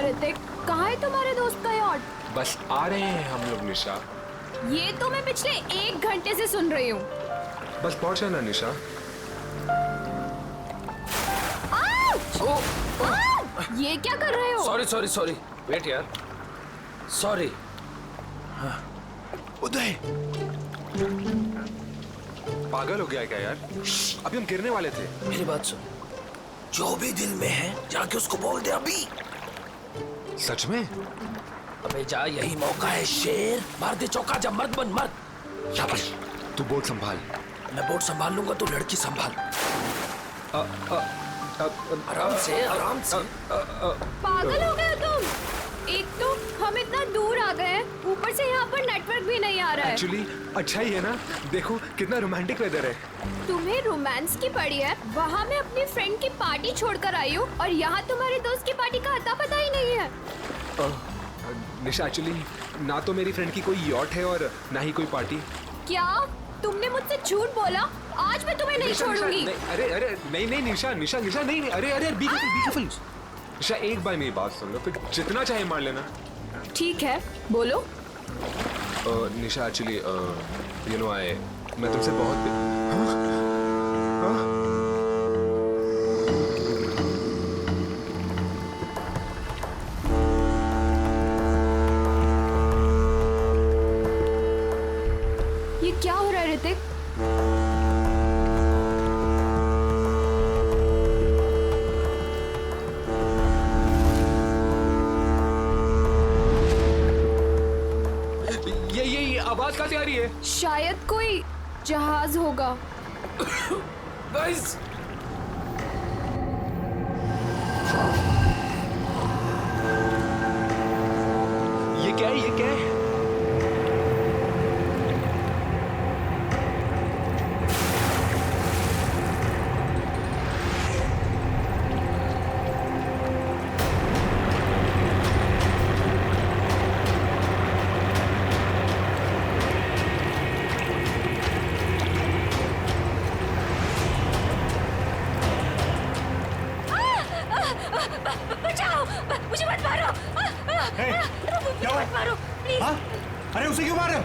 ऋतिक, कहाँ है तुम्हारे दोस्त का यॉट? बस आ रहे हैं हम लोग निशा। ये तो मैं पिछले 1 घंटे से सुन रही हूँ। बस पहुंचा ना निशा। ये क्या कर रहे हो? सॉरी सॉरी सॉरी, वेट यार, सॉरी। उदय पागल हो गया है क्या यार? अभी हम गिरने वाले थे। मेरी बात सुन, जो भी दिल में है जाके उसको बोल दे अभी। सच में? अबे जा, यही मौका है शेर। मार दे चौका, जब मर्द बन मर्द। शाबाश, तू बोट संभाल। मैं बोट संभाल लूंगा, तू लड़की संभाल। आराम से आराम से। पागल हो गए हो तुम? एक तो हम इतना दूर आ गए हैं, ऊपर से यहाँ पर नेटवर्क भी नहीं आ रहा है। एक्चुअली अच्छा ही है ना, देखो कितना रोमांटिक वेदर है। तुम्हें रोमांस की पड़ी है? वहाँ मैं अपनी फ्रेंड की पार्टी छोड़कर आई हूँ और यहाँ तुम्हारे दोस्त की पार्टी का अता पता ही नहीं है। निशा एक्चुअली ना तो मेरी फ्रेंड की कोई यॉट है और ना ही कोई पार्टी। क्या तुमने मुझसे झूठ बोला? आज मैं तुम्हें नहीं छोड़ूंगी। अरे अरे नहीं नहीं निशा निशा निशा नहीं नहीं, अरे अरे बी केयरफुल निशा, एक बार मेरी बात सुन लो, फिर जितना चाहे मार लेना। ठीक है, बोलो। निशा एक्चुअली यू नो मैं तुमसे बहुत ये क्या हो रहा है ऋतिक? ये आवाज कहाँ से आ रही है? शायद कोई जहाज होगा। गाइस, ये क्या है? ये क्या है? बचाओ, मुझे मत मारो। क्या हुआ? मत मारो प्लीज। हाँ? अरे उसे क्यों मार रहे हो?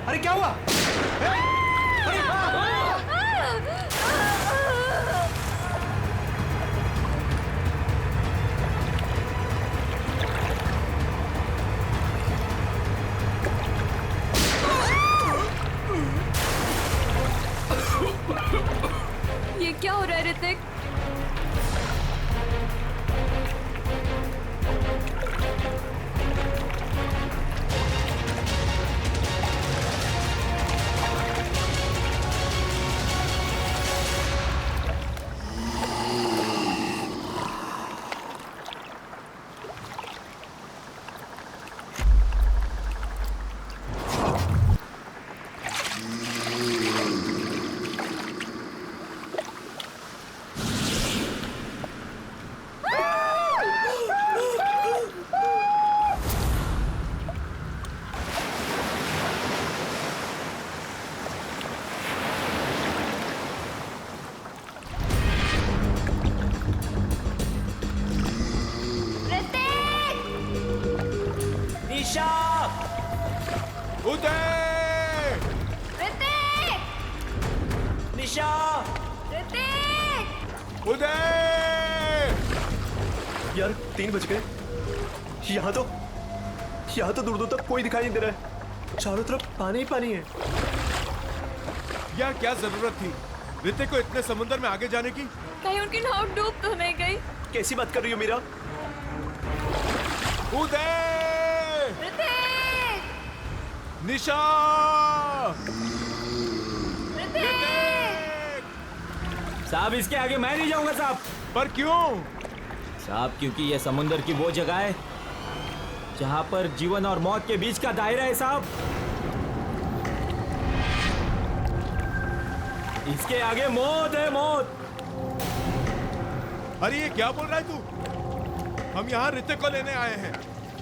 अरे क्या हुआ? ये क्या हो रहा है ऋतिक? निशा, उदय! ऋतिक! निशा, ऋतिक! उदय! यार 3 बज गए। यहाँ तो दूर दूर तक कोई दिखाई नहीं दे रहा है। चारों तरफ पानी ही पानी है। यार क्या जरूरत थी ऋतिक को इतने समुद्र में आगे जाने की? कहीं उनकी नाव डूब तो नहीं गई? कैसी बात कर रही हो मीरा? उदय! ऋतिक! निशा! ऋतिक! साहब इसके आगे मैं नहीं जाऊंगा साहब। पर क्यों? साहब क्योंकि ये समुंदर की वो जगह है जहां पर जीवन और मौत के बीच का दायरा है साहब। इसके आगे मौत है, मौत। अरे ये क्या बोल रहा है तू? हम यहाँ ऋतिक को लेने आए हैं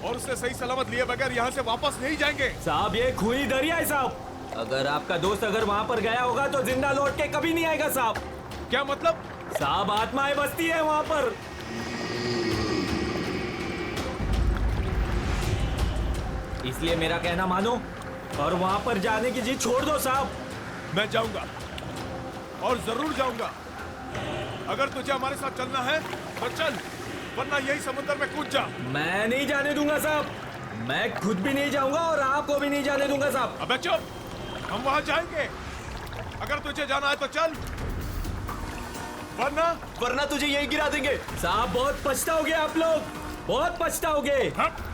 और उसे सही सलामत लिए बगैर यहाँ से वापस नहीं जाएंगे। साहब ये खूनी दरिया है साहब। अगर आपका दोस्त अगर वहां पर गया होगा तो जिंदा लौट के कभी नहीं आएगा साहब। क्या मतलब? साहब आत्माएं बसती है वहां पर। इसलिए मेरा कहना मानो और वहां पर जाने की जिद छोड़ दो साहब। मैं जाऊंगा और जरूर जाऊंगा। अगर तुझे हमारे साथ चलना है तो चल, वरना यही समुद्र में कूद जा। मैं नहीं जाने दूंगा साहब, मैं खुद भी नहीं जाऊंगा और आपको भी नहीं जाने दूंगा साहब। अबे चुप, हम वहां जाएंगे। अगर तुझे जाना है तो चल, वरना तुझे यही गिरा देंगे। साहब बहुत पछताओगे आप लोग, बहुत पछताओगे। हट।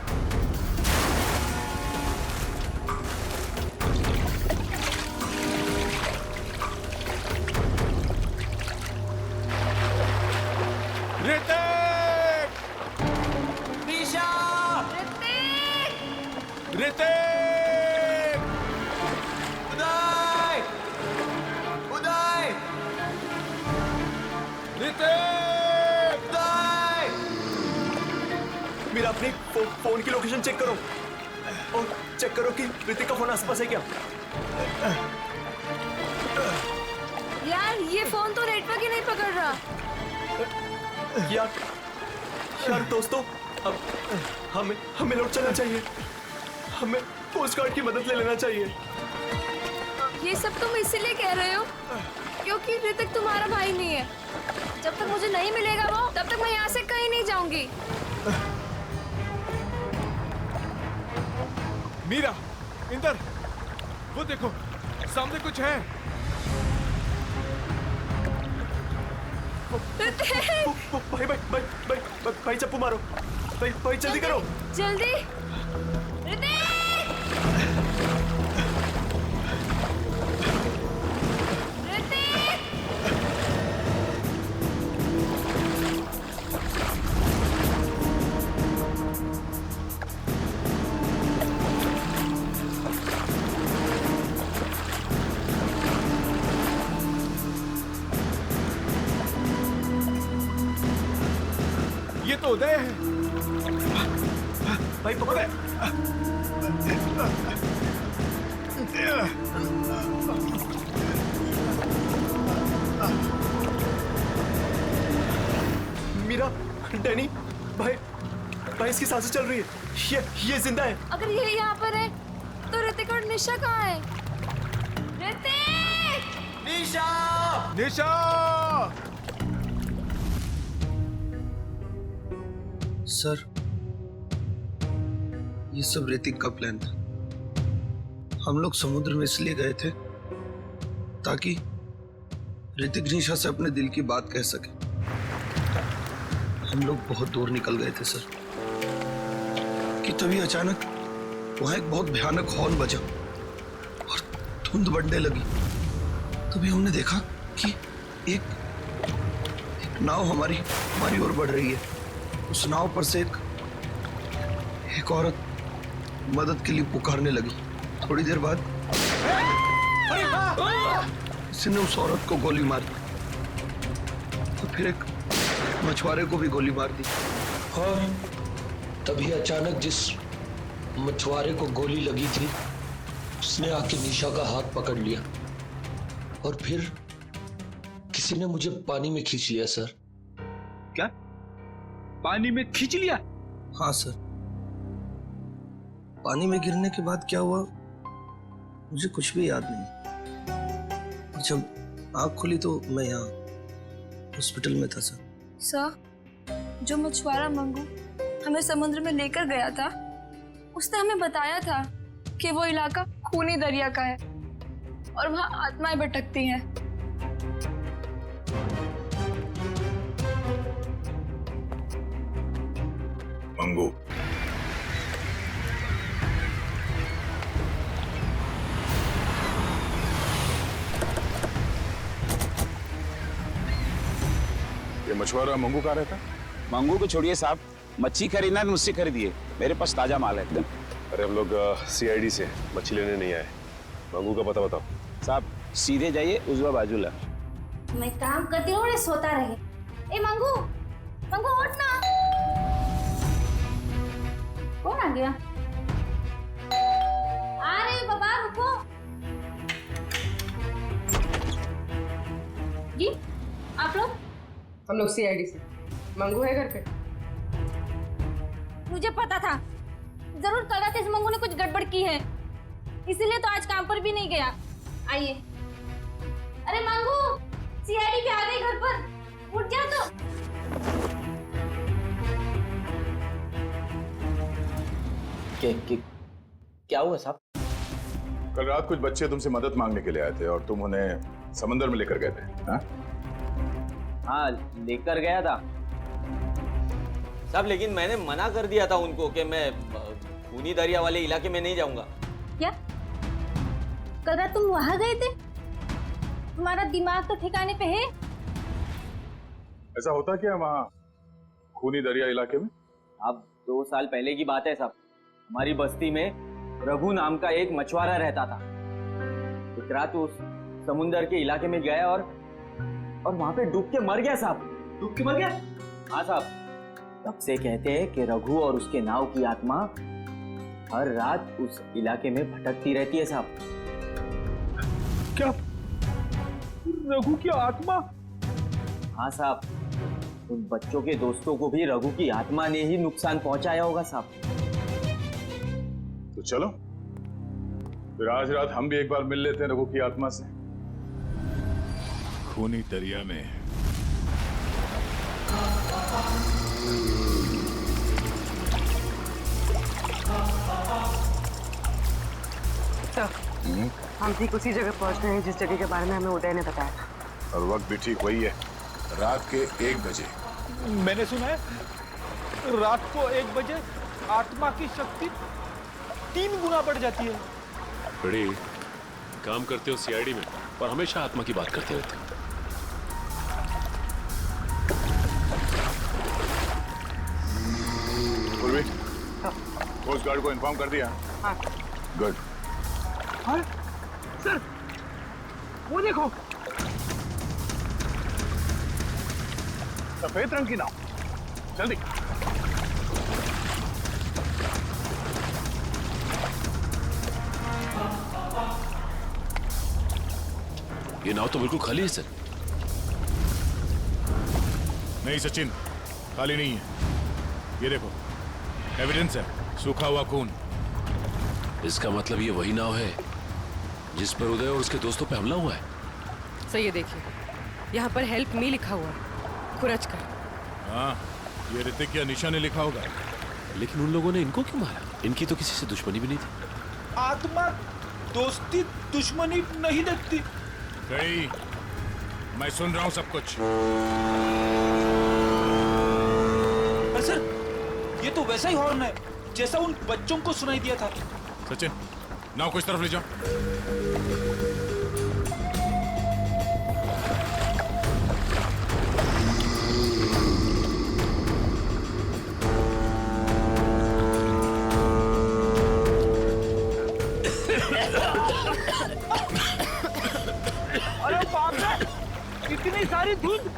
ऋतिक! निशा! ऋतिक! उदय! उदय! ऋतिक! उदय! मेरा अपनी फोन की लोकेशन चेक करो और चेक करो कि ऋतिक का फोन आसपास है क्या। यार ये फोन तो नेटवर्क ही नहीं पकड़ रहा। यार दोस्तों, अब हमें लौट चलना चाहिए। हमें कोस्ट गार्ड की मदद ले लेना चाहिए। ये सब तुम इसीलिए कह रहे हो क्योंकि ऋतिक तुम्हारा भाई नहीं है। जब तक मुझे नहीं मिलेगा वो, तब तक मैं यहाँ से कहीं नहीं जाऊंगी। मीरा, इंदर, वो देखो सामने कुछ है। भाई चप्पू मारो। भाई जल्दी करो। जल्दी। ऋतिक! ऋतिक! ये तो उदय है। भाई पकड़े। मीरा, डैनी, भाई इसकी सांसें चल रही है। ये जिंदा है। अगर ये यहाँ पर है तो ऋतिक और निशा कहाँ है? ऋतिक! निशा! निशा! सर, ये सब ऋतिक का प्लान था। हम लोग समुद्र में इसलिए गए थे ताकि ऋतिक निशा से अपने दिल की बात कह सके। हम लोग बहुत दूर निकल गए थे सर कि तभी अचानक वहां एक बहुत भयानक हॉर्न बजा और धुंध बढ़ने लगी। तभी हमने देखा कि एक नाव हमारी ओर बढ़ रही है। उस नाव पर से एक औरत मदद के लिए पुकारने लगी। थोड़ी देर बाद किसी ने उस औरत को गोली मार दी तो फिर एक मछुआरे को भी गोली मार दी। और तभी अचानक जिस मछुआरे को गोली लगी थी उसने आके निशा का हाथ पकड़ लिया और फिर किसी ने मुझे पानी में खींच लिया सर। क्या? पानी में खींच लिया? हाँ सर। पानी में गिरने के बाद क्या हुआ मुझे कुछ भी याद नहीं। जब आँख खुली तो मैं यहाँ हॉस्पिटल में था सर। सर, जो मछुआरा मंगू हमें समुद्र में लेकर गया था, उसने हमें बताया था कि वो इलाका खूनी दरिया का है और वहाँ आत्माएं भटकती हैं। मंगू, ये मछुआरा मंगू कहाँ रहता? मंगू को छोड़िए साहब, मच्छी खरीदना है तो मुझसे खरीदिए, मेरे पास ताजा माल है एकदम। अरे हम लोग सीआईडी से मछली लेने नहीं आए। मंगू का पता बताओ। साहब सीधे जाइए, उजवा बाजूला। मैं काम करती हूँ, सोता रहे। ए मंगू, मंगू उठ ना। कौन आ गया? आ रही हूँ बाबा, रुको। जी, आप लोग? हम लोग सीआईडी से। मंगू है घर पे? मुझे पता था जरूर कल रात इस मंगू ने कुछ गड़बड़ की है, इसीलिए तो आज काम पर भी नहीं गया। आइए। अरे मंगू, सीआईडी पे आ गई घर पर, उठ जा तो। क्या हुआ साहब? कल रात कुछ बच्चे तुमसे मदद मांगने के लिए आए थे और तुम उन्हें समंदर में लेकर गए थे। हाँ? हाँ, लेकर गया था साहब, लेकिन मैंने मना कर दिया था उनको कि मैं खूनी दरिया वाले इलाके में नहीं जाऊंगा। क्या कल रात तुम वहां गए थे? तुम्हारा दिमाग तो ठिकाने पे है? ऐसा होता क्या वहाँ खूनी दरिया इलाके में? अब 2 साल पहले की बात है साहब, हमारी बस्ती में रघु नाम का एक मछुआरा रहता था। एक रात उस समुंदर के इलाके में गया और वहां पे डूब के मर गया साहब। डूब के मर गया? हाँ साहब। तब से कहते हैं कि रघु और उसके नाव की आत्मा हर रात उस इलाके में भटकती रहती है साहब। क्या रघु की आत्मा? हाँ साहब, उन बच्चों के दोस्तों को भी रघु की आत्मा ने ही नुकसान पहुंचाया होगा साहब। तो चलो फिर आज रात हम भी एक बार मिल लेते हैं रघु की आत्मा से। खूनी दरिया में हम ठीक उसी जगह पहुंच गए हैं जिस जगह के बारे में हमें उदय ने बताया था। और वक्त भी ठीक वही है, रात के 1 बजे। मैंने सुना है रात को 1 बजे आत्मा की शक्ति 3 गुना बढ़ जाती है। बड़ी काम करते हो सीआईडी में और हमेशा आत्मा की बात करते रहते हो। पूर्वी, कोस्ट गार्ड को इन्फॉर्म कर दिया? हाँ। गुड। हाँ? सर, वो देखो, सफेद रंग की नाव, जल्दी। ये नाव तो बिल्कुल खाली है सर। नहीं सचिन, खाली नहीं है। ये देखो, एविडेंस है, सूखा हुआ खून। इसका मतलब ये वही नाव है जिस पर उदय और उसके दोस्तों पे हमला हुआ है। सर ये देखिए, यहाँ पर हेल्प मी लिखा हुआ है, खुरच कर। हाँ, ये ऋतिक या निशा ने लिखा होगा। लेकिन उन लोगों ने इनको क्यों मारा? इनकी तो किसी से दुश्मनी भी नहीं थी। आत्मा दोस्ती दुश्मनी नहीं देखती। गई, मैं सुन रहा हूँ सब कुछ। सर, ये तो वैसा ही हॉर्न है जैसा उन बच्चों को सुनाई दिया था। सचिन, नाव को इस तरफ ले जाओ। अरे बाप रे, इतनी सारी धुंध।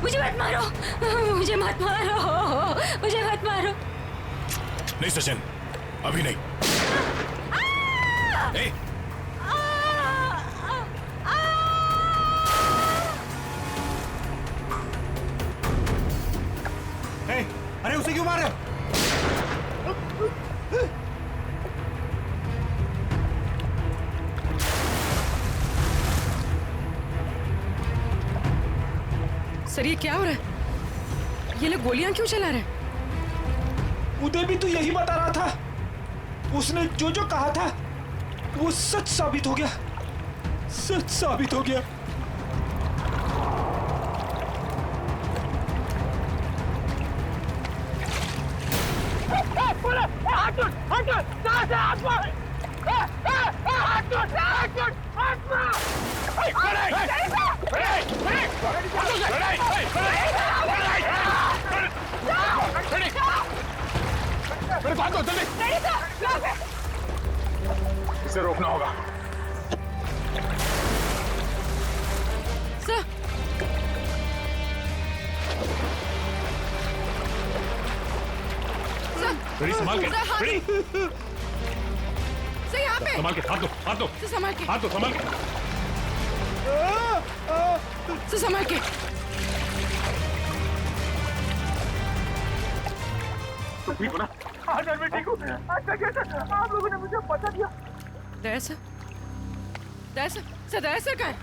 मुझे मत मारो, मुझे मत मारो, मुझे मत मारो। नहीं सचिन, अभी नहीं। ए! अरे उसे क्यों मार रहे हो? सर ये क्या हो रहा है? ये लोग गोलियां क्यों चला रहे हैं? उदय भी तो यही बता रहा था। उसने जो जो कहा था वो सच साबित हो गया, सच साबित हो गया। इसे रोकना होगा। सर, बड़ी संभाल के, सर, बड़ी सर यहाँ पे संभाल के, हाथ दो, हाथ दो, सर, संभाल के हाथ दो, संभाल के। सर, संभाल के ठीक हो ना? हाँ सर मैं ठीक हूँ। अच्छा क्या सर आप लोगों ने मुझे बता दिया। दया सर, दया सर, सर दया सर कहाँ है?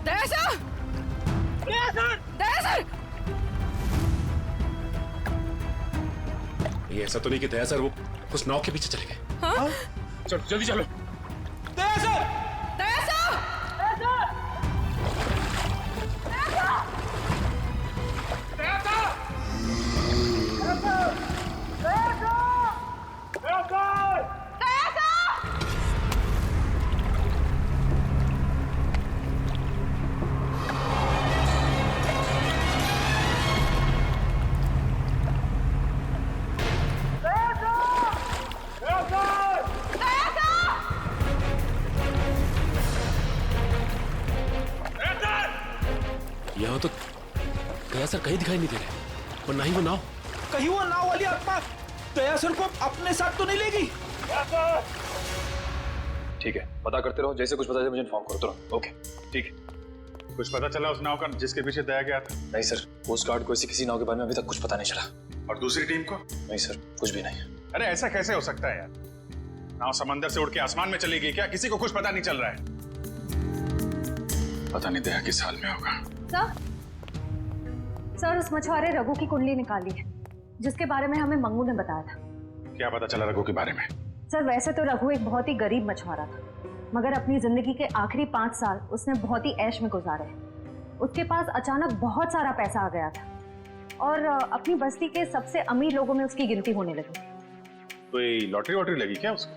दया सर, क्या सर? दया सर। ये ऐसा तो नहीं कि दया सर वो उस नाव के पीछे चले गए? हाँ? चलो जल्दी चलो। दया सर, दया सर, यहाँ तो दया सर कहीं दिखाई नहीं दे रहे और ना ही वो नाव। कहीं वो नाव वाली आत्मा दया सर को अपने साथ तो नहीं लेगी? ठीक है, पता करते रहो, जैसे कुछ पता चले मुझे इन्फॉर्म करो तुरंत। ओके ठीक है। कुछ पता चला उस नाव का जिसके पीछे दया गया था? नहीं सर, कोस्ट गार्ड को ऐसी किसी नाव के बारे में अभी तक कुछ पता नहीं चला। और दूसरी टीम को? नहीं सर, कुछ भी नहीं। अरे ऐसा कैसे हो सकता है यार? नाव समंदर से उड़ के आसमान में चली गई क्या? किसी को कुछ पता नहीं चल रहा है। पता नहीं दया किस हाल में होगा। सर उस मछुआरे रघु की कुंडली निकाली है जिसके बारे में हमें मंगू ने बताया था। क्या पता चला रघु के बारे में? सर वैसे तो रघु एक बहुत ही गरीब मछुआरा था, मगर अपनी जिंदगी के आखिरी 5 साल उसने बहुत ही ऐश में गुजारे। उसके पास अचानक बहुत सारा पैसा आ गया था और अपनी बस्ती के सबसे अमीर लोगों में उसकी गिनती होने लगी। कोई लॉटरी वॉटरी लगी क्या उसको?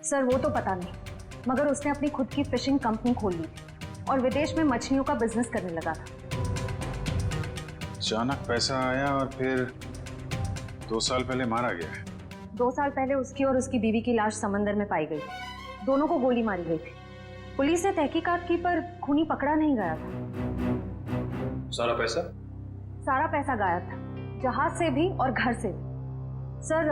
सर वो तो पता नहीं, मगर उसने अपनी खुद की फिशिंग कंपनी खोल ली थी और विदेश में मछलियों का बिजनेस करने लगा था। अचानक पैसा आया और फिर 2 साल पहले मारा गया है। 2 साल पहले उसकी और उसकी बीवी की लाश समंदर में पाई गई। दोनों को गोली मारी गई थी। पुलिस ने तहकीकात की पर खूनी पकड़ा नहीं गया था। सारा पैसा? सारा पैसा गायब था, जहाज से भी और घर से भी। सर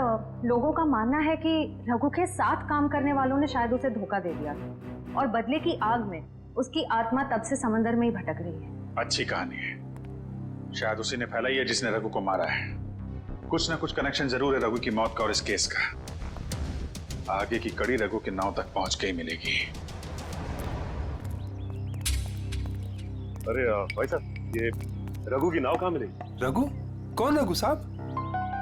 लोगों का मानना है कि रघु के साथ काम करने वालों ने शायद उसे धोखा दे दिया था और बदले की आग में उसकी आत्मा तब से समंदर में ही भटक रही है। अच्छी कहानी है। शायद उसी ने फैलाई है जिसने रघु को मारा है। कुछ ना कुछ कनेक्शन जरूर है रघु की मौत का और इस केस का। आगे की कड़ी रघु के नाव तक पहुंच के ही मिलेगी। अरे भाई साहब, ये रघु की नाव कहाँ मिलेगी? रघु? कौन रघु साहब?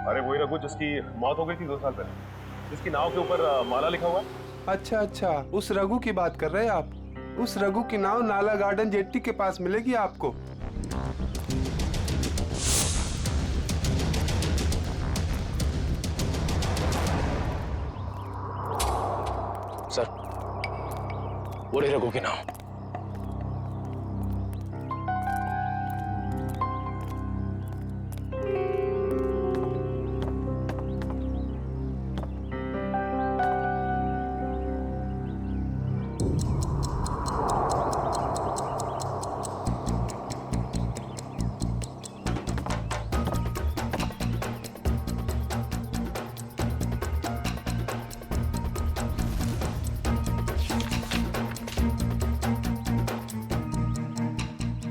अरे वही रघु जिसकी मौत हो गई थी 2 साल पहले, जिसकी नाव के ऊपर माला लिखा हुआ है। अच्छा अच्छा, उस रघु की बात कर रहे हैं आप? उस रघु की नाव नाला गार्डन जेट्टी के पास मिलेगी आपको। सर वो रही रघु की नाव।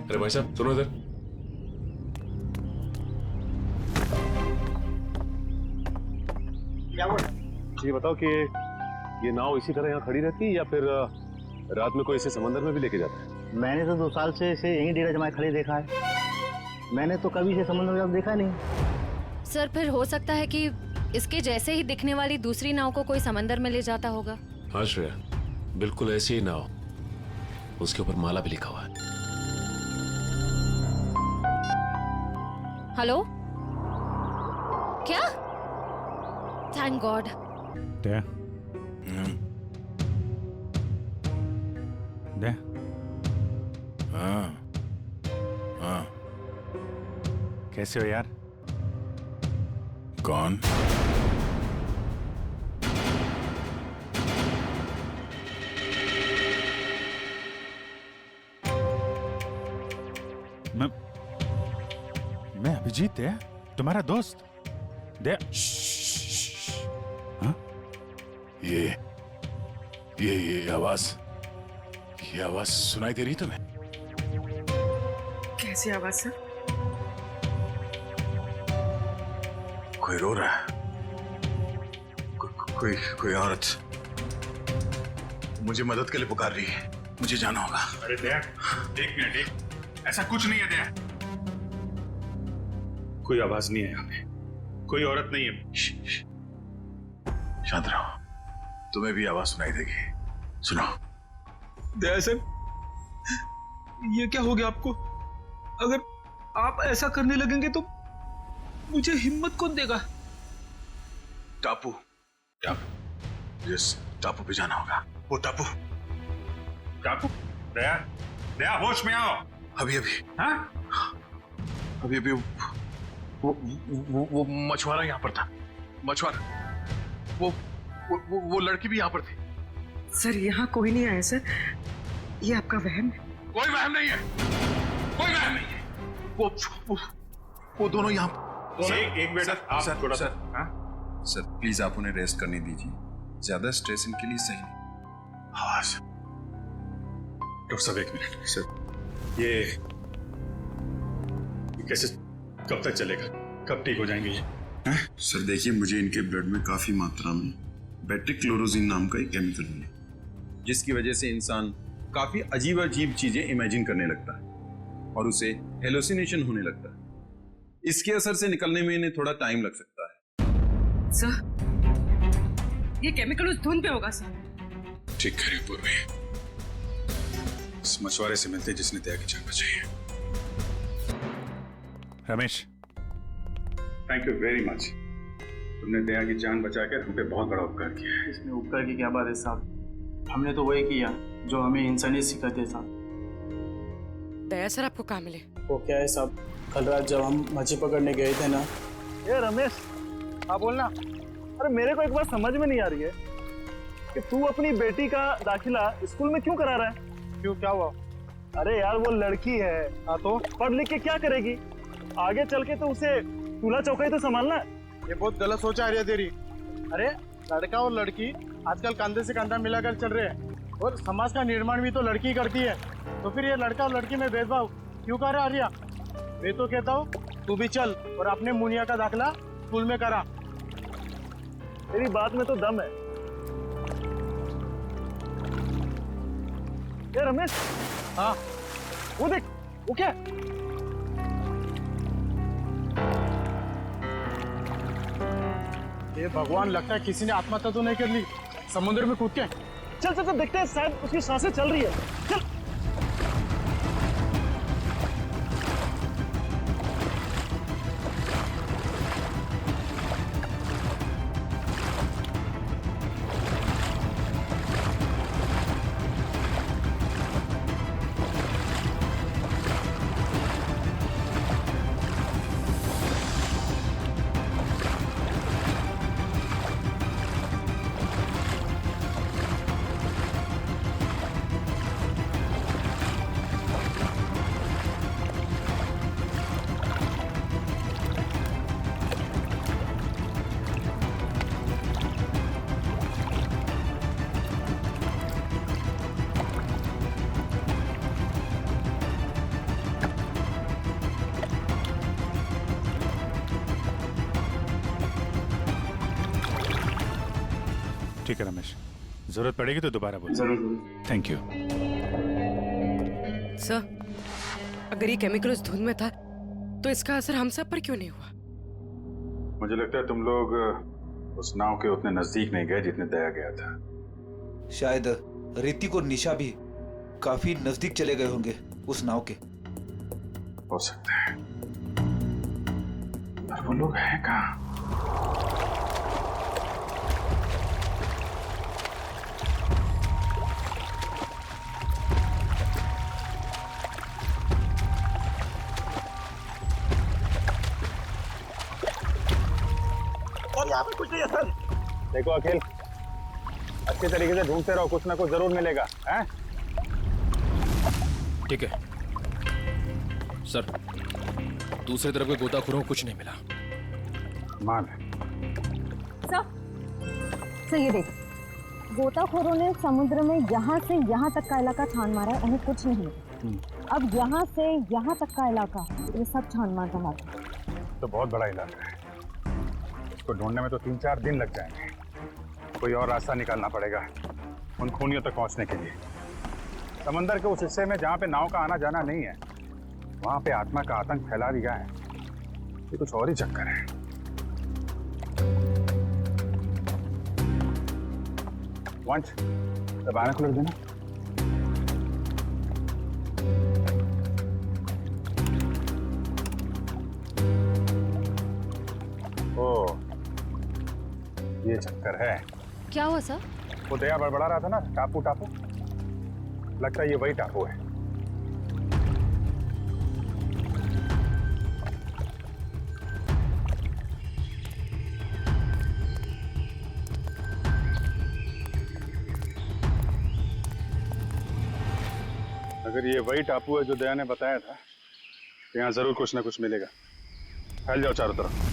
अरे भाई साहब सुनो इधर। ये बताओ कि ये नाव इसी तरह यहाँ खड़ी रहती है या फिर रात में कोई इसे समंदर में भी लेके जाता है? मैंने तो 2 साल से इसे यहीं डेरा जमाए खड़े देखा है। मैंने तो कभी इसे समुद्र में देखा नहीं। सर फिर हो सकता है कि इसके जैसे ही दिखने वाली दूसरी नाव को कोई समंदर में ले जाता होगा। हाँ श्रेया, बिल्कुल ऐसी ही नाव, उसके ऊपर माला भी लिखा हुआ है। हेलो, क्या? Thank God. दया, दया, हाँ, हाँ, कैसे हो यार? कौन? मैं अभिजीत है, तुम्हारा दोस्त। दे। हाँ? ये आवाज सुनाई दे रही तुम्हें? कैसी आवाज सर? कोई रो रहा है। कोई औरत मुझे मदद के लिए पुकार रही है। मुझे जाना होगा। अरे दया, एक मिनट, ऐसा कुछ नहीं है दया। कोई आवाज नहीं है यहाँ पे, कोई औरत नहीं है। शांत रहो, तुम्हें भी आवाज सुनाई देगी। सुनो। दया सर, ये क्या हो गया आपको? अगर आप ऐसा करने लगेंगे तो मुझे हिम्मत कौन देगा? टापू जिस टापू पे जाना होगा, वो टापू। दया होश में आओ। अभी हाँ? वो मछुआरा यहाँ पर था। मछुआरा, वो लड़की भी यहाँ पर थी। सर यहाँ कोई नहीं आया सर, ये आपका वहम है। कोई वहम नहीं है, कोई वहम नहीं है। वो दोनों यहाँ। एक मिनट आप थोड़ा सा। सर प्लीज आप उन्हें रेस्ट करने दीजिए, ज्यादा स्ट्रेस इनके लिए सही नहीं। डॉक्टर साहब एक मिनट। सर ये कैसे, कब तक चलेगा, कब ठीक हो जाएंगे ये? सर देखिए, मुझे इनके ब्लड में काफी मात्रा में बेट्रिक्लोरोजिन नाम का एक केमिकल मिला, जिसकी वजह से इंसान काफी अजीब अजीब चीजें इमेजिन करने लगता है और उसे हेलुसिनेशन होने लगता है। इसके असर से निकलने में इन्हें थोड़ा टाइम लग सकता है। सर ये केमिकल उस धुंध पे होगा सर। ठीक कह रही पूर्वी, इस मछुआरे से मिलते जिसने दया की जान बचाई है। Ramesh, thank you very much. तुमने दया की जान बचाकर हम पे बहुत बड़ा उपकार किया है। इसमें उपकार की क्या बात है साहब, हमने तो वही किया जो हमें इंसानियत सिखाते साहब। दया सर आपको कहाँ मिले? वो क्या है साहब, कल रात जब हम मछली पकड़ने गए थे ना। ये रमेश, हाँ बोलना। अरे मेरे को एक बात समझ में नहीं आ रही है कि तू अपनी बेटी का दाखिला स्कूल में क्यों करा रहा है? क्यों, क्या हुआ? अरे यार वो लड़की है, हाँ तो पढ़ लिख के क्या करेगी? आगे चल के तो उसे चूल्हा चौका तो संभालना है। ये बहुत गलत सोच आ रही है तेरी। अरे लड़का और लड़की आजकल कंधे से कंधा मिलाकर चल रहे हैं और समाज का निर्माण भी तो लड़की करती है, तो फिर ये लड़का और लड़की में भेदभाव क्यों कर रहा है आर्या? मैं तो कहता हूँ तू भी चल और अपने मुनिया का दाखिला स्कूल में करा। तेरी बात में तो दम है। ये रमेश, हाँ वो देख, वो क्या? ये भगवान, लगता है किसी ने आत्महत्या तो नहीं कर ली समुद्र में कूद के। चल चल चल देखते हैं, शायद उसकी सांसें चल रही है। चल। ठीक है रमेश, जरूरत पड़ेगी तो दोबारा बोल। जरूर। Thank you. सर अगर ये केमिकल उस धुंध में था तो इसका असर हम सब पर क्यों नहीं हुआ? मुझे लगता है तुम लोग उस नाव के उतने नजदीक नहीं गए जितने दया गया था। शायद ऋतिक और निशा भी काफी नजदीक चले गए होंगे उस नाव के। हो सकता है, पर वो लोग हैं कहाँ? और यहाँ पे कुछ नहीं है सर। देखो अखिल, अच्छे तरीके से ढूंढते रहो, कुछ ना कुछ जरूर मिलेगा। हैं? ठीक है सर, दूसरी तरफ के गोताखोरों को कुछ नहीं मिला। कमाल है। सर ये देख, गोताखोरों ने समुद्र में यहाँ से यहाँ तक का इलाका छान मारा है, उन्हें कुछ नहीं मिला। अब यहाँ से यहाँ तक का इलाका ये सब छान मार दमा। तो बहुत बड़ा इलाका है, इसको ढूंढने में तो 3-4 दिन लग जाएंगे। कोई और रास्ता निकालना पड़ेगा उन खूनियों तक पहुंचने के लिए। समंदर के उस हिस्से में जहाँ पे नाव का आना जाना नहीं है, वहां पे आत्मा का आतंक फैला दिया है। ये कुछ और ही चक्कर है। वंश, दबाना खुल देना। ओ, ये चक्कर है। क्या हुआ सर? वो दया बड़बड़ा रहा था ना, टापू टापू, लगता है ये वही टापू है। अगर ये वही टापू है जो दया ने बताया था, तो यहाँ जरूर कुछ ना कुछ मिलेगा। फैल जाओ चारों तरफ।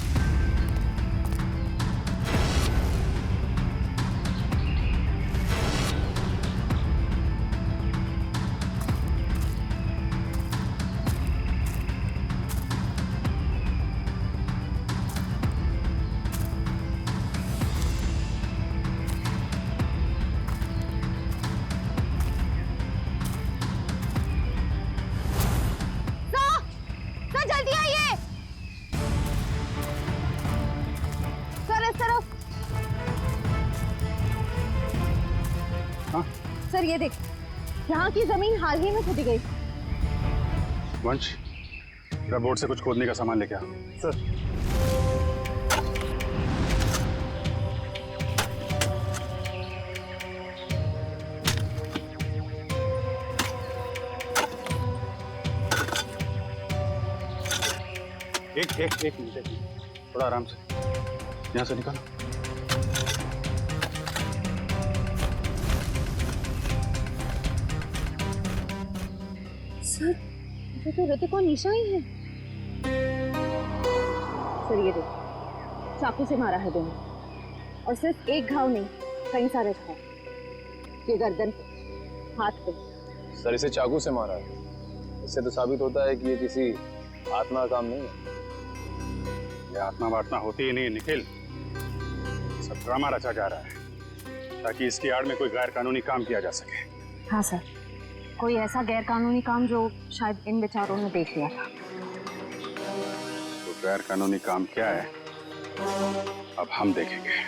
सर ये देख, यहाँ की जमीन हाल ही में खुदी गई। वंश, जरा बोट से कुछ खोदने का सामान लेके आ। सर। एक मिनट, थोड़ा आराम से, यहाँ से निकालो। सर, ये तो ऋतिक और निशा ही है। सर ये देख, चाकू से मारा है दोनों, और सिर्फ एक घाव नहीं, कई सारे घाव। ये गर्दन, हाथ पे। सर इसे चाकू से मारा है, इससे तो साबित होता है कि ये किसी आत्मा का काम नहीं है। ये आत्मा वात्मा होती ही नहीं निखिल, सब ड्रामा रचा जा रहा है ताकि इसकी आड़ में कोई गैर कानूनी काम किया जा सके। हाँ सर, कोई ऐसा गैर कानूनी काम जो शायद इन बेचारों ने देख लिया था। तो गैर कानूनी काम क्या है, अब हम देखेंगे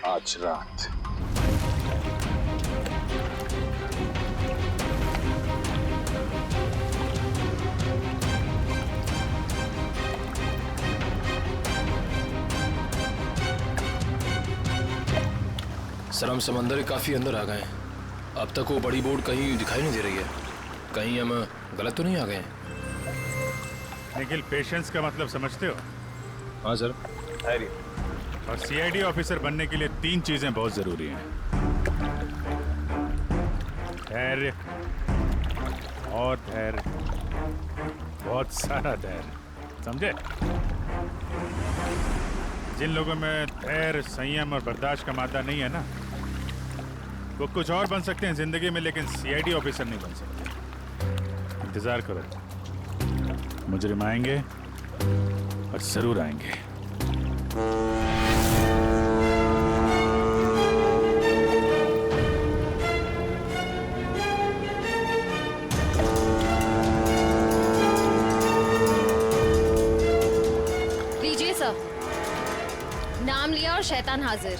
आज रात। सर हम समंदर के काफी अंदर आ गए हैं। अब तक वो बड़ी बोट कहीं दिखाई नहीं दे रही है। कहीं हम गलत तो नहीं आ गए हैं? निखिल, पेशेंस का मतलब समझते हो? हाँ सर। धैर्य। और सीआईडी ऑफिसर बनने के लिए 3 चीजें बहुत जरूरी हैं। धैर्य और धैर्य, बहुत सारा धैर्य, समझे? जिन लोगों में धैर्य, संयम और बर्दाश्त का मादा नहीं है ना, वो कुछ और बन सकते हैं जिंदगी में, लेकिन सीआईडी ऑफिसर नहीं बन सकते। इंतजार करो, मुजरिम आएंगे और जरूर आएंगे। लीजिए सर, नाम लिया और शैतान हाजिर।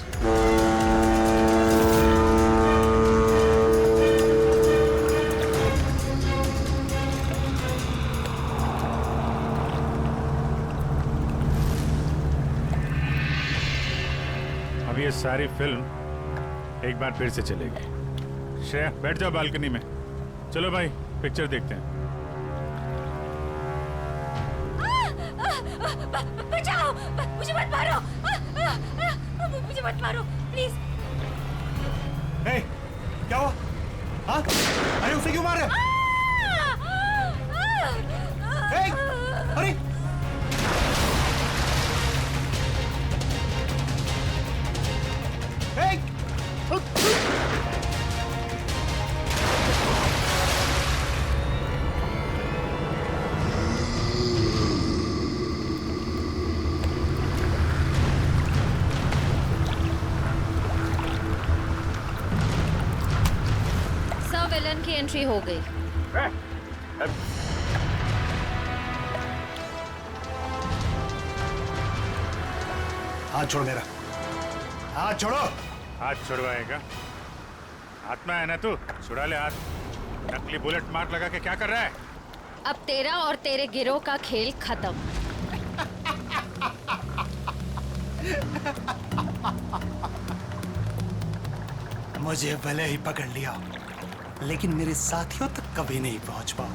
अब ये सारी फिल्म एक बार फिर से चलेगी। श्रेया, बैठ जाओ बालकनी में। चलो भाई, पिक्चर देखते हैं। बचाओ, मुझे मत मारो, मुझे मत मारो प्लीज। hey, क्या हुआ? हाँ? अरे उसे क्यों मार रहे? hey, अरे की एंट्री हो गई। हाथ छोड़ मेरा, हाथ छोड़ो। हाथ छुड़वाएगा? आत्मा है ना तू, छुड़ा ले हाथ। नकली बुलेट मार्क लगा के क्या कर रहा है? अब तेरा और तेरे गिरोह का खेल खत्म। मुझे भले ही पकड़ लिया, लेकिन मेरे साथियों तक कभी नहीं पहुंच पाओ।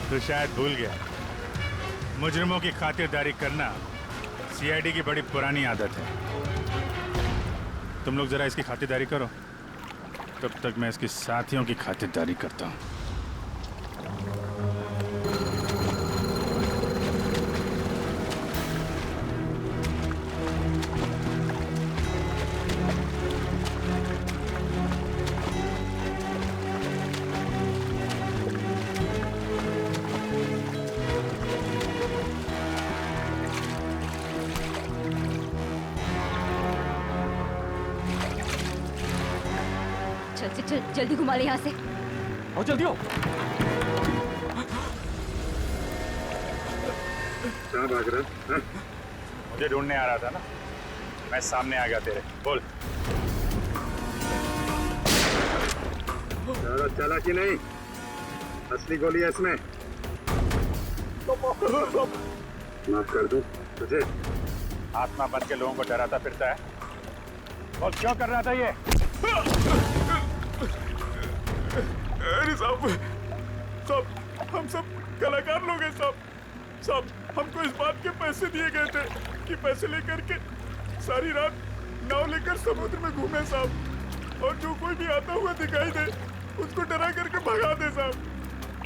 तू शायद भूल गया, मुजरिमों की खातिरदारी करना सीआईडी की बड़ी पुरानी आदत है। तुम लोग जरा इसकी खातिरदारी करो, तब तक मैं इसके साथियों की खातिरदारी करता हूँ। चल जल्दी घुमा ले यहाँ से। आओ जल्दी हो। कहाँ भाग रहा है? मुझे ढूंढने आ रहा था ना, मैं सामने आ गया तेरे। बोल। ज्यादा चला कि नहीं? असली गोली है इसमें। माफ कर दूं तुझे? आत्मा बन के लोगों को डराता फिरता है, और क्यों कर रहा था ये? अरे साहब, हम सब कलाकार लोग हैं साहब। हमको इस बात के पैसे दिए गए थे कि पैसे लेकर के सारी रात नाव लेकर समुद्र में घूमे साहब, और जो कोई भी आता हुआ दिखाई दे उसको डरा करके भगा दे साहब।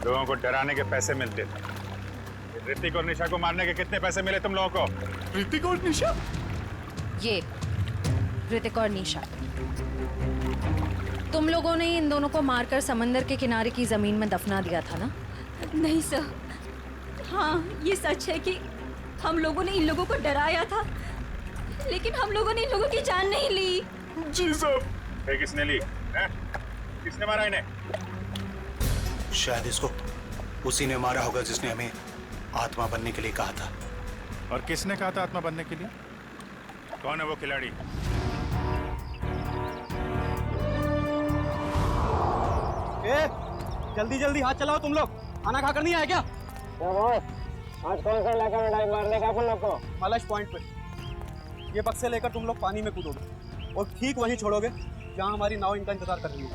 लोगों को डराने के पैसे मिलते थे। ऋतिक और निशा को मारने के कितने पैसे मिले तुम लोगों को? ऋतिक और निशा? ये ऋतिक और निशा, तुम लोगों ने इन दोनों को मारकर समंदर के किनारे की जमीन में दफना दिया था ना? नहीं सर, हाँ ये सच है कि हम लोगों ने इन लोगों को डराया था, लेकिन हम लोगों ने इन लोगों की जान नहीं ली। जी साहब। फिर किसने ली है? किसने मारा इन्हें? शायद इसको उसी ने मारा होगा जिसने हमें आत्मा बनने के लिए कहा था। और किसने कहा था आत्मा बनने के लिए? कौन है वो खिलाड़ी? जल्दी जल्दी हाथ चलाओ तुम लोग, खाना खाकर नहीं आए क्या? आज कौन सा इलाका में डाइव मारने का अपन लोग को? मालश पॉइंट पे। ये बक्से लेकर तुम लोग पानी में कूदोगे और ठीक वहीं छोड़ोगे जहाँ हमारी नाव इनका इंतजार कर रही है।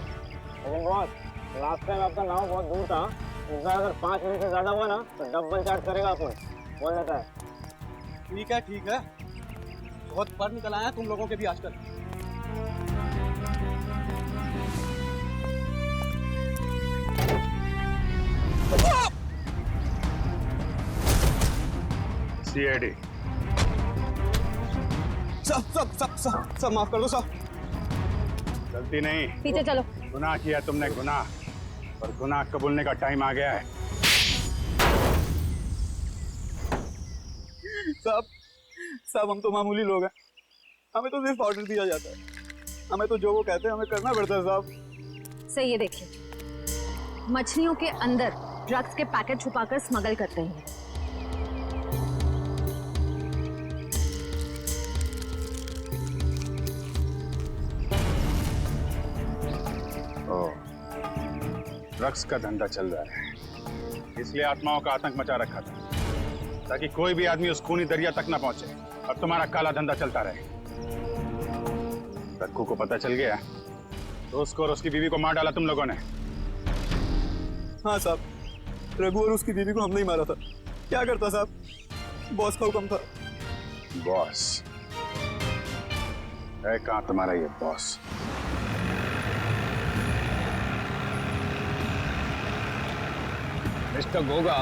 लेकिन बॉस, लास्ट टाइम आपका नाव बहुत दूर था, इस बार अगर 5 मिनट से ज्यादा हुआ ना तो डबल चार्ज करेगा अपन, बोल देता है। ठीक है, बहुत पर निकल आया तुम लोगों के भी आजकल। सीआईडी। सब माफ कर दो साहब। गलती नहीं, पीछे चलो। गुनाह किया तुमने, गुनाह, और गुनाह कबूलने का टाइम आ गया है। साहब हम तो मामूली लोग हैं, हमें तो सिर्फ ऑर्डर दिया जाता है, हमें तो जो वो कहते हैं हमें करना पड़ता है साहब। सही है, देखिए मछलियों के अंदर ड्रग्स के पैकेट छुपाकर स्मगल करते हैं। ड्रग्स का धंधा चल रहा है, इसलिए आत्माओं का आतंक मचा रखा था, ताकि कोई भी आदमी उस खूनी दरिया तक ना पहुंचे और तुम्हारा काला धंधा चलता रहे। रघु को पता चल गया तो उसको और उसकी बीवी को मार डाला तुम लोगों ने। हाँ साहब, रघु और उसकी बीवी को हमने ही मारा था। क्या करता साहब, बॉस का हुक्म था। बॉस है कहाँ तुम्हारा ये बॉस? मिस्टर गोगा,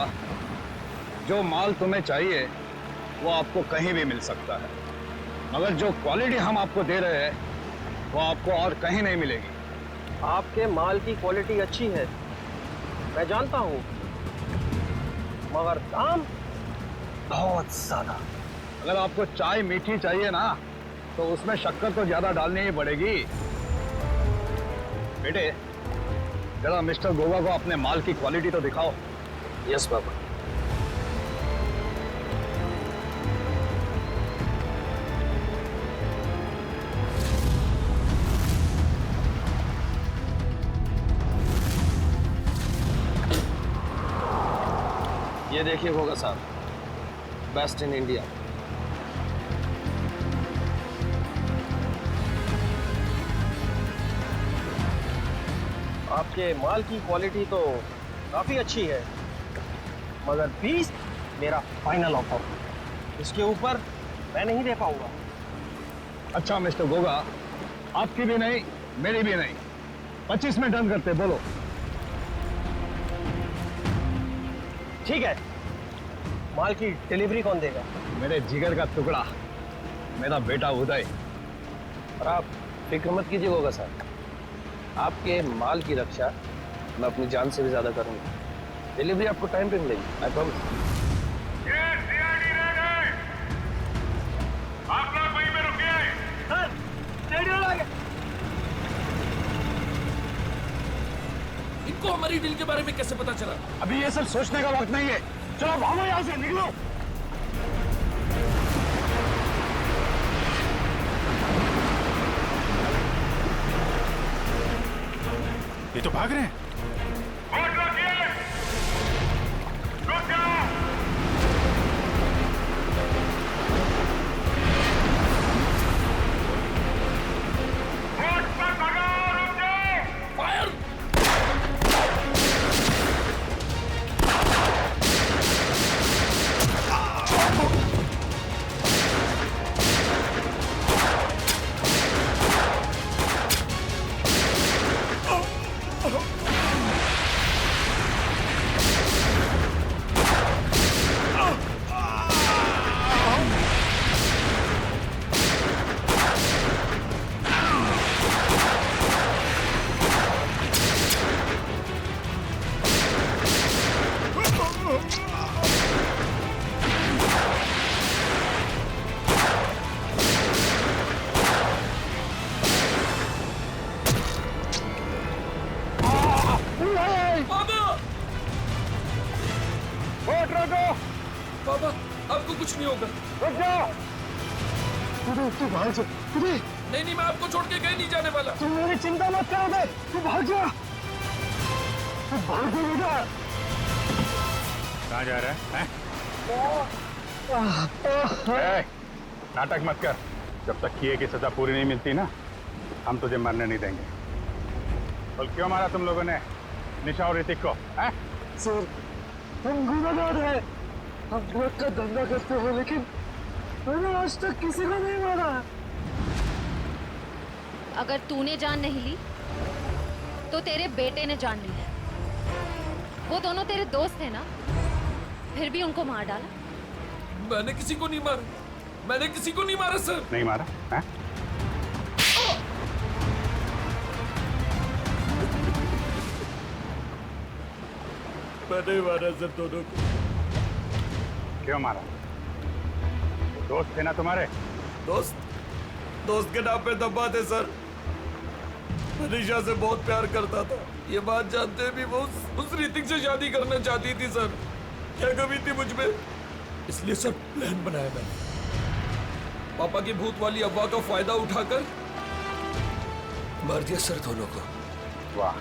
जो माल तुम्हें चाहिए वो आपको कहीं भी मिल सकता है, मगर जो क्वालिटी हम आपको दे रहे हैं वो आपको और कहीं नहीं मिलेगी। आपके माल की क्वालिटी अच्छी है, मैं जानता हूँ, मगर दाम बहुत ज्यादा। अगर आपको चाय मीठी चाहिए ना तो उसमें शक्कर तो ज्यादा डालनी ही पड़ेगी। बेटे जरा मिस्टर गोगा को अपने माल की क्वालिटी तो दिखाओ। Yes papa. ये देखिए गोगा साहब, बेस्ट इन इंडिया। आपके माल की क्वालिटी तो काफ़ी अच्छी है, मगर फीस मेरा फाइनल ऑफर, इसके ऊपर मैं नहीं दे पाऊंगा। अच्छा मिस्टर गोगा, आपकी भी नहीं मेरी भी नहीं, 25 में डन करते, बोलो। ठीक है, माल की डिलीवरी कौन देगा? मेरे जिगर का टुकड़ा, मेरा बेटा उदय। और आप फिक्र मत कीजिए गोगा साहब, आपके माल की रक्षा मैं अपनी जान से भी ज्यादा करूंगा। डिलीवरी आपको टाइम पे मिलेगी, आई प्रॉमिस। आप लोग वहीं पे रुकिए। सर, रेडियो लगा। इनको हमारी डील के बारे में कैसे पता चला? अभी ये सब सोचने का वक्त नहीं है, चलो भागो यहाँ से, निकलो। ये तो भाग रहे हैं। पापा, आपको कुछ नहीं होगा। रुक जाओ। तू भाग जा। नहीं नहीं, मैं आपको छोड़ के कहीं नहीं जाने वाला। तुम मेरी चिंता मत करो बे, तू भाग जा। तू भाग जा बेटा। कहाँ जा रहा है? नाटक मत कर। जब तक किए की सजा पूरी नहीं मिलती ना, हम तुझे मरने नहीं देंगे। बोल क्यों मारा तुम लोगों ने निशा और ऋतिक को? सर, हम गुनाहगार हैं, हम ड्रग का धंधा करते हैं, लेकिन मैंने आज तक किसी को नहीं मारा। अगर तूने जान नहीं ली तो तेरे बेटे ने जान ली है। वो दोनों तेरे दोस्त थे ना, फिर भी उनको मार डाला। मैंने किसी को नहीं मारा, मैंने किसी को नहीं मारा सर। नहीं मारा? है? मैंने मारा सर दोनों को। क्यों मारा? दोस्त थे ना तुम्हारे? दोस्त के नाम पे दबा थे सर। मैं निशा से बहुत प्यार करता था, ये बात जानते भी वो उस ऋतिक से शादी करना चाहती थी सर। क्या कमी थी मुझ में, इसलिए सर प्लान बनाया मैंने। पापा की भूत वाली अफवाह का फायदा उठाकर मार दिया सर दोनों को। वाह,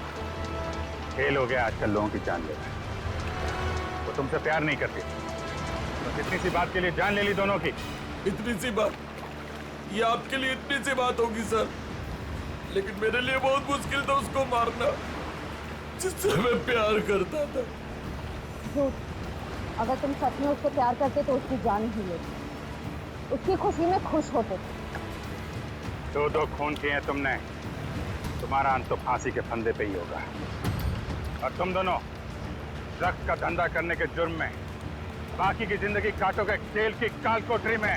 खेल हो गया आजकल लोगों की जान लेना। वो तुमसे प्यार नहीं करती, तो इतनी सी बात के लिए जान ले ली दोनों की। इतनी सी बात, ये आपके लिए इतनी सी बात होगी सर, लेकिन मेरे लिए बहुत मुश्किल था उसको मारना जिससे मैं प्यार करता था। अगर तुम सच में उससे प्यार करते तो उसकी जान ही लेते, उसकी खुशी में खुश होते। दो खून किए हैं तुमने, तुम्हारा अंत तो फांसी के फंदे पे ही होगा। और तुम दोनों ड्रग्स का धंधा करने के जुर्म में बाकी की जिंदगी काटोगे जेल की काल कोठरी में।